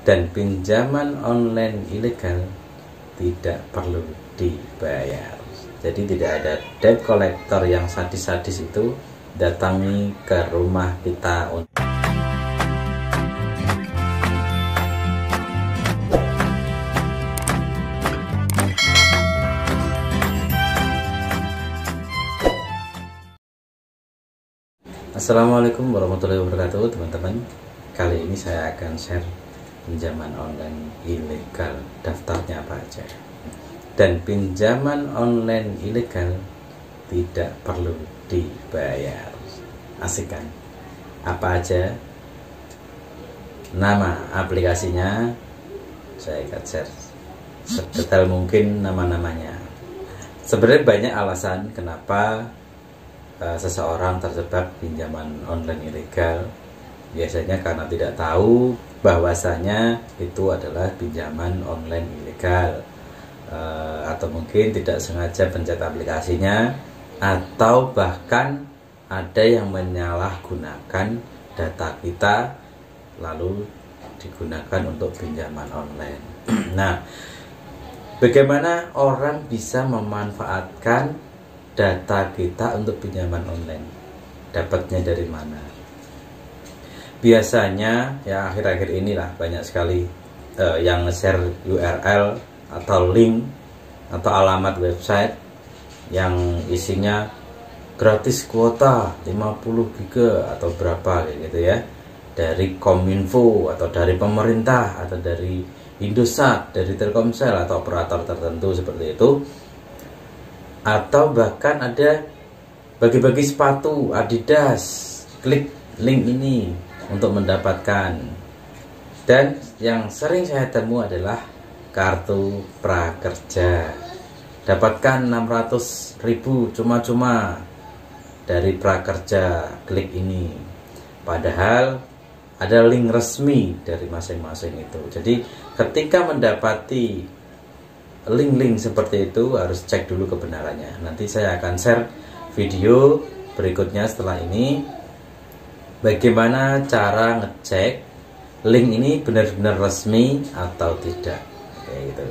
Dan pinjaman online ilegal tidak perlu dibayar. Jadi tidak ada debt collector yang sadis-sadis itu datangi ke rumah kita. Assalamualaikum warahmatullahi wabarakatuh, teman-teman. Kali ini saya akan share pinjaman online ilegal. Daftarnya apa aja? Dan pinjaman online ilegal tidak perlu dibayar. Asik kan? Apa aja? Nama aplikasinya saya akan share sedetail mungkin nama-namanya. Sebenarnya banyak alasan kenapa seseorang terjebak pinjaman online ilegal. Biasanya karena tidak tahu bahwasanya itu adalah pinjaman online ilegal, atau mungkin tidak sengaja pencet aplikasinya, atau bahkan ada yang menyalahgunakan data kita lalu digunakan untuk pinjaman online. Nah, bagaimana orang bisa memanfaatkan data kita untuk pinjaman online? Dapatnya dari mana? Biasanya ya akhir-akhir inilah banyak sekali yang nge-share URL atau link atau alamat website yang isinya gratis kuota 50 giga atau berapa gitu ya, dari Kominfo atau dari pemerintah atau dari Indosat, dari Telkomsel atau operator tertentu seperti itu. Atau bahkan ada bagi-bagi sepatu Adidas, klik link ini untuk mendapatkan. Dan yang sering saya temu adalah kartu prakerja. Dapatkan 600.000 cuma-cuma dari prakerja, klik ini. Padahal ada link resmi dari masing-masing itu. Jadi ketika mendapati link-link seperti itu harus cek dulu kebenarannya. Nanti saya akan share video berikutnya setelah ini bagaimana cara ngecek link ini benar-benar resmi atau tidak. Kayak gitu.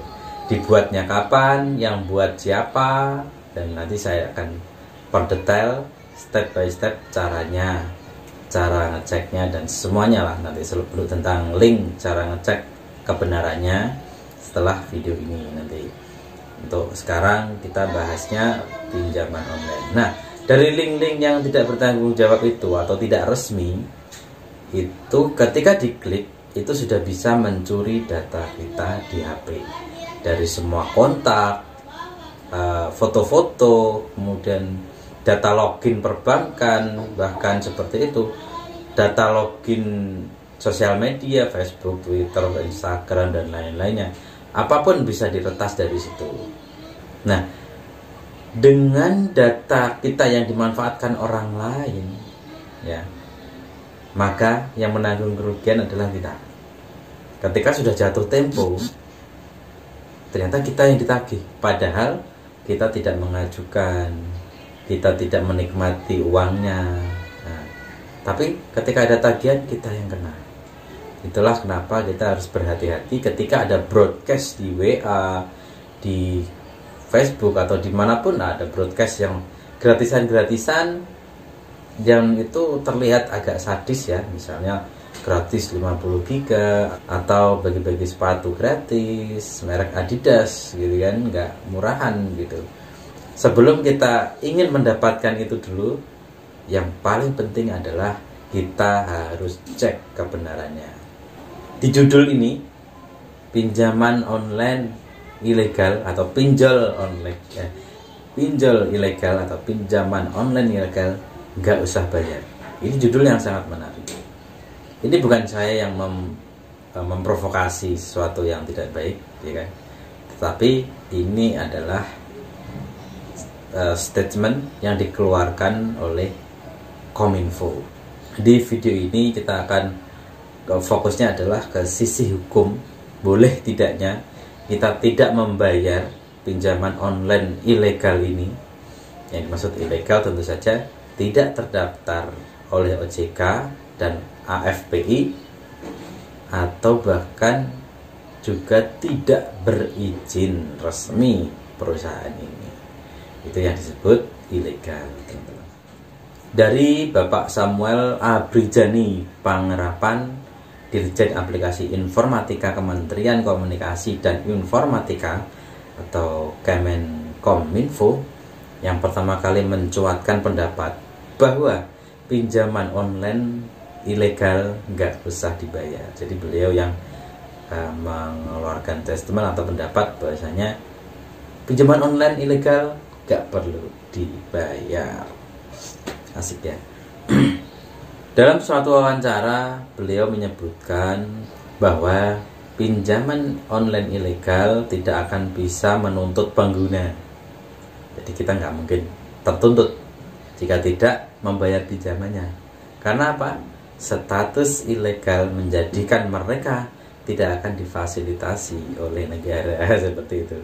Dibuatnya kapan, yang buat siapa, dan nanti saya akan perdetail step by step caranya, cara ngeceknya dan semuanya lah, nanti seluruh tentang link, cara ngecek kebenarannya setelah video ini nanti. Untuk sekarang kita bahasnya pinjaman online. Nah, dari link-link yang tidak bertanggung jawab itu atau tidak resmi itu, ketika diklik itu sudah bisa mencuri data kita di HP, dari semua kontak, foto-foto, kemudian data login perbankan, bahkan seperti itu, data login sosial media, Facebook, Twitter, Instagram dan lain-lainnya. Apapun bisa diretas dari situ. Nah, dengan data kita yang dimanfaatkan orang lain, ya, maka yang menanggung kerugian adalah kita. Ketika sudah jatuh tempo, ternyata kita yang ditagih. Padahal kita tidak mengajukan, kita tidak menikmati uangnya. Nah, tapi ketika ada tagihan, kita yang kena. Itulah kenapa kita harus berhati-hati ketika ada broadcast di WA, di Facebook atau dimanapun ada broadcast yang gratisan-gratisan yang itu terlihat agak sadis ya, misalnya gratis 50 giga atau bagi-bagi sepatu gratis merek Adidas gitu kan, nggak murahan gitu. Sebelum kita ingin mendapatkan itu dulu, yang paling penting adalah kita harus cek kebenarannya. Di judul ini, pinjaman online ilegal atau pinjol online, pinjol ilegal atau pinjaman online ilegal, nggak usah bayar. Ini judul yang sangat menarik. Ini bukan saya yang memprovokasi sesuatu yang tidak baik, ya kan? Tetapi ini adalah statement yang dikeluarkan oleh Kominfo. Di video ini kita akan fokusnya adalah ke sisi hukum, boleh tidaknya kita tidak membayar pinjaman online ilegal ini. Yang dimaksud ilegal tentu saja tidak terdaftar oleh OJK dan AFPI atau bahkan juga tidak berizin resmi perusahaan ini. Itu yang disebut ilegal, teman-teman. Dari Bapak Samuel Abrijani Pangerapan, Dirjen Aplikasi Informatika Kementerian Komunikasi dan Informatika atau Kemenkominfo, yang pertama kali mencuatkan pendapat bahwa pinjaman online ilegal nggak usah dibayar. Jadi beliau yang mengeluarkan statement atau pendapat bahwasanya pinjaman online ilegal nggak perlu dibayar. Asik ya. Dalam suatu wawancara beliau menyebutkan bahwa pinjaman online ilegal tidak akan bisa menuntut pengguna. Jadi kita nggak mungkin tertuntut jika tidak membayar pinjamannya. Karena apa? Status ilegal menjadikan mereka tidak akan difasilitasi oleh negara seperti itu.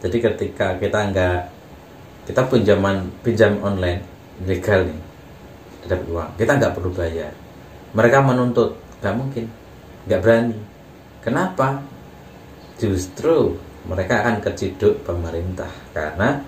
Jadi ketika kita pinjam online ilegal nih, dapat uang, kita nggak perlu bayar. Mereka menuntut, nggak mungkin, nggak berani. Kenapa? Justru mereka akan keciduk pemerintah karena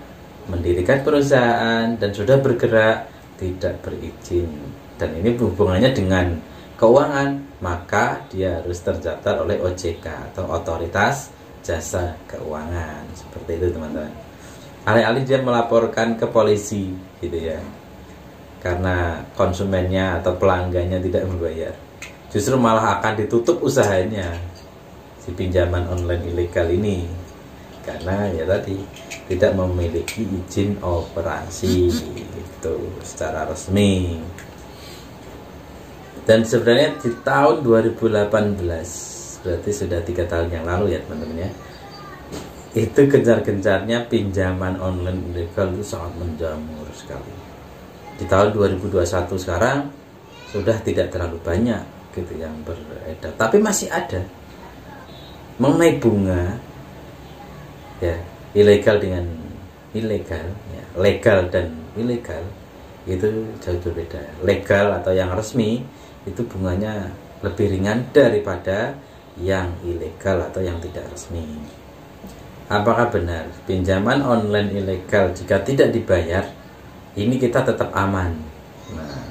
mendirikan perusahaan dan sudah bergerak tidak berizin, dan ini hubungannya dengan keuangan, maka dia harus terdaftar oleh OJK atau Otoritas Jasa Keuangan. Seperti itu, teman-teman. Alih-alih dia melaporkan ke polisi gitu ya, karena konsumennya atau pelanggannya tidak membayar, justru malah akan ditutup usahanya si pinjaman online ilegal ini, karena ya tadi tidak memiliki izin operasi itu secara resmi. Dan sebenarnya di tahun 2018, berarti sudah 3 tahun yang lalu ya teman-teman ya, itu gencar-gencarnya pinjaman online ilegal itu sangat menjamur sekali. Di tahun 2021 sekarang sudah tidak terlalu banyak gitu yang beredar, tapi masih ada. Mengenai bunga ya, ilegal dengan ilegal ya, legal dan ilegal itu jauh berbeda. Legal atau yang resmi itu bunganya lebih ringan daripada yang ilegal atau yang tidak resmi. Apakah benar pinjaman online ilegal jika tidak dibayar ini kita tetap aman? Nah,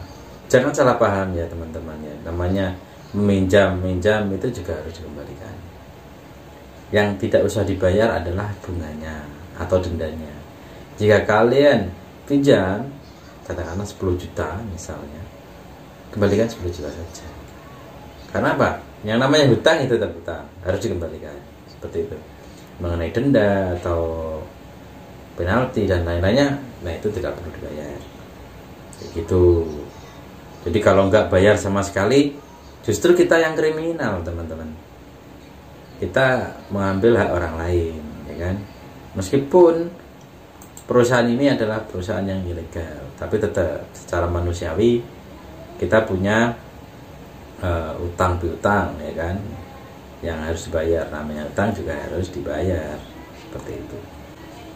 jangan salah paham ya teman-teman ya. Namanya meminjam itu juga harus dikembalikan. Yang tidak usah dibayar adalah bunganya atau dendanya. Jika kalian pinjam katakanlah 10 juta misalnya, kembalikan 10 juta saja. Karena apa? Yang namanya hutang itu tetap hutang, harus dikembalikan. Seperti itu. Mengenai denda atau penalti dan lain-lainnya, nah itu tidak perlu dibayar. Begitu. Jadi kalau nggak bayar sama sekali, justru kita yang kriminal, teman-teman. Kita mengambil hak orang lain, ya kan? Meskipun perusahaan ini adalah perusahaan yang ilegal, tapi tetap secara manusiawi kita punya utang piutang, ya kan? Yang harus dibayar. Namanya utang juga harus dibayar, seperti itu.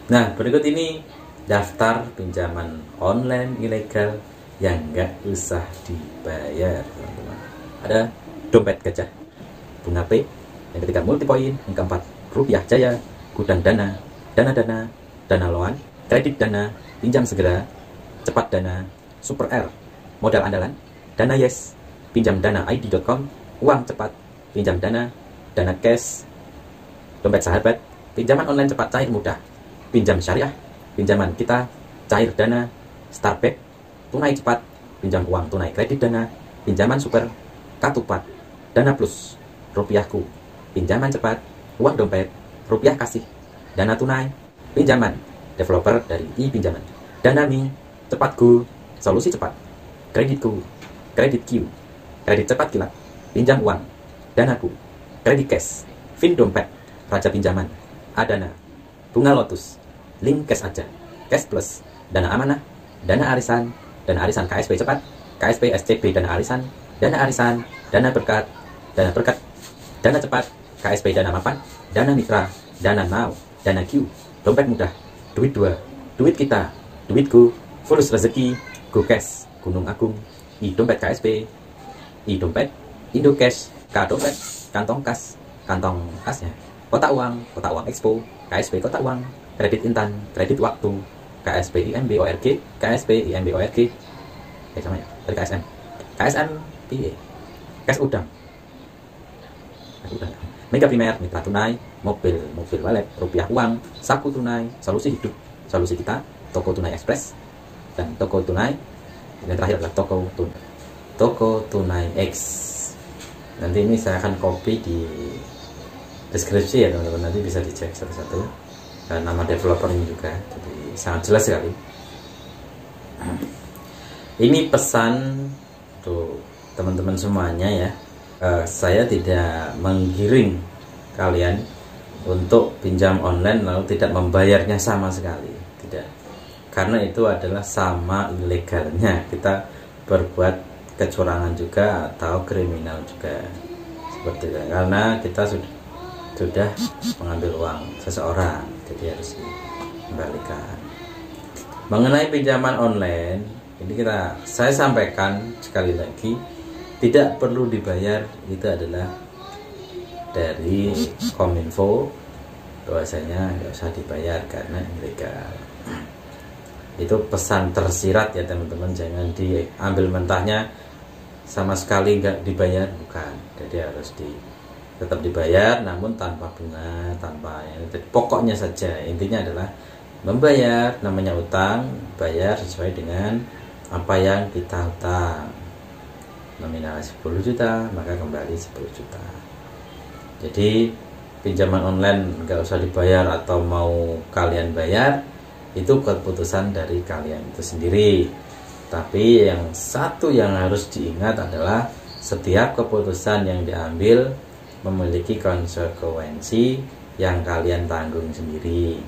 Nah, berikut ini daftar pinjaman online ilegal yang nggak usah dibayar, teman-teman. Ada dompet gajah, bunga P, yang ketiga multipoin, yang keempat rupiah jaya, gudang dana, dana loan, kredit dana, pinjam segera, cepat dana, super R, modal andalan, dana yes, pinjam dana id.com, uang cepat, pinjam dana cash, dompet sahabat, pinjaman online cepat cair mudah, pinjam syariah, pinjaman kita, cair dana, Starback, tunai cepat, pinjam uang tunai kredit dana, pinjaman super, katupat, dana plus, rupiahku, pinjaman cepat, uang dompet, rupiah kasih, dana tunai, pinjaman, developer dari e-pinjaman, dana mi, cepatku, solusi cepat, kreditku, kredit Q, kredit cepat kilat, pinjam uang, danaku, kredit cash, fin dompet, raja pinjaman, adana, bunga lotus, link cash aja, cash plus, dana amanah, dana arisan KSP cepat, KSP SCB dana arisan, dana berkat, dana cepat, KSP dana mapan, dana mitra, dana now, dana Q, dompet mudah, duit 2, duit kita, duitku, fulus rezeki, go cash, gunung agung, i dompet KSP, i dompet, Indo Cash, dompet, kantong kasnya, kotak uang expo, KSP kotak uang, kredit intan, kredit waktu, KSP IMB ORG, KSP IMB ORG, sama ya, dari KSM, KSM PE, cash udang, mega primer, mitra tunai, mobil wallet, rupiah uang, saku tunai, solusi hidup, solusi kita, toko tunai ekspres, dan toko tunai. Dan terakhir adalah toko tunai X. Nanti ini saya akan copy di deskripsi ya teman-teman, nanti bisa dicek satu-satu. Dan nama developernya juga, jadi sangat jelas sekali. Ini pesan untuk teman-teman semuanya ya. Saya tidak menggiring kalian untuk pinjam online lalu tidak membayarnya sama sekali, tidak, karena itu adalah sama ilegalnya kita berbuat kecurangan juga atau kriminal juga seperti itu, karena kita sudah mengambil uang seseorang, jadi harus dikembalikan. Mengenai pinjaman online ini saya sampaikan sekali lagi, tidak perlu dibayar, itu adalah dari Kominfo, bahwasanya nggak usah dibayar karena ilegal. Itu pesan tersirat ya teman-teman, jangan diambil mentahnya sama sekali nggak dibayar, bukan. Jadi harus tetap dibayar, namun tanpa bunga, tanpa pokoknya saja. Intinya adalah membayar, namanya utang, bayar sesuai dengan apa yang kita utang. Nominal 10 juta, maka kembali 10 juta. Jadi pinjaman online nggak usah dibayar atau mau kalian bayar, itu keputusan dari kalian itu sendiri. Tapi yang satu yang harus diingat adalah setiap keputusan yang diambil memiliki konsekuensi yang kalian tanggung sendiri.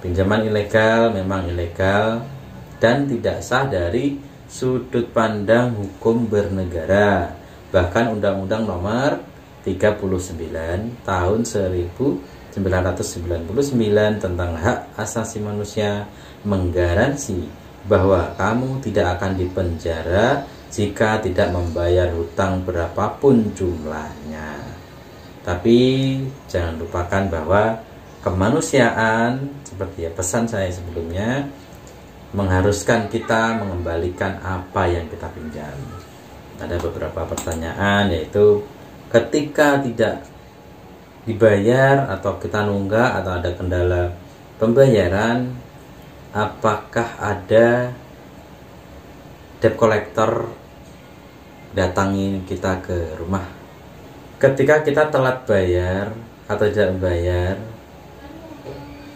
Pinjaman ilegal memang ilegal dan tidak sah dari sudut pandang hukum bernegara. Bahkan Undang-Undang Nomor 39 tahun 1999 tentang hak asasi manusia menggaransi bahwa kamu tidak akan dipenjara jika tidak membayar hutang berapapun jumlahnya. Tapi jangan lupakan bahwa kemanusiaan, seperti ya pesan saya sebelumnya, mengharuskan kita mengembalikan apa yang kita pinjam. Ada beberapa pertanyaan, yaitu ketika tidak dibayar atau kita nunggak atau ada kendala pembayaran, apakah ada debt collector datangi kita ke rumah? Ketika kita telat bayar atau tidak bayar,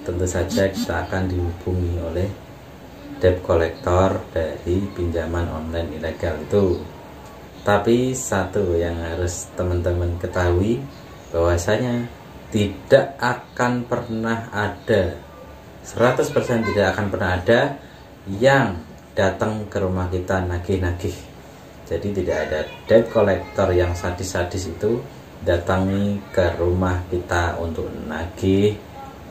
tentu saja kita akan dihubungi oleh debt collector dari pinjaman online ilegal itu. Tapi satu yang harus teman-teman ketahui, bahwasanya tidak akan pernah ada, 100% tidak akan pernah ada yang datang ke rumah kita nagih-nagih. Jadi tidak ada debt collector yang sadis-sadis itu datangi ke rumah kita untuk nagih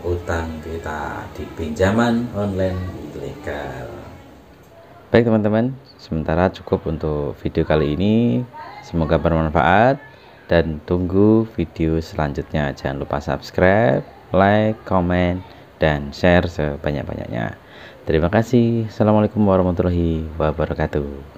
utang kita di pinjaman online ilegal. Baik teman-teman, sementara cukup untuk video kali ini. Semoga bermanfaat dan tunggu video selanjutnya. Jangan lupa subscribe, like, komen, dan share sebanyak-banyaknya. Terima kasih. Assalamualaikum warahmatullahi wabarakatuh.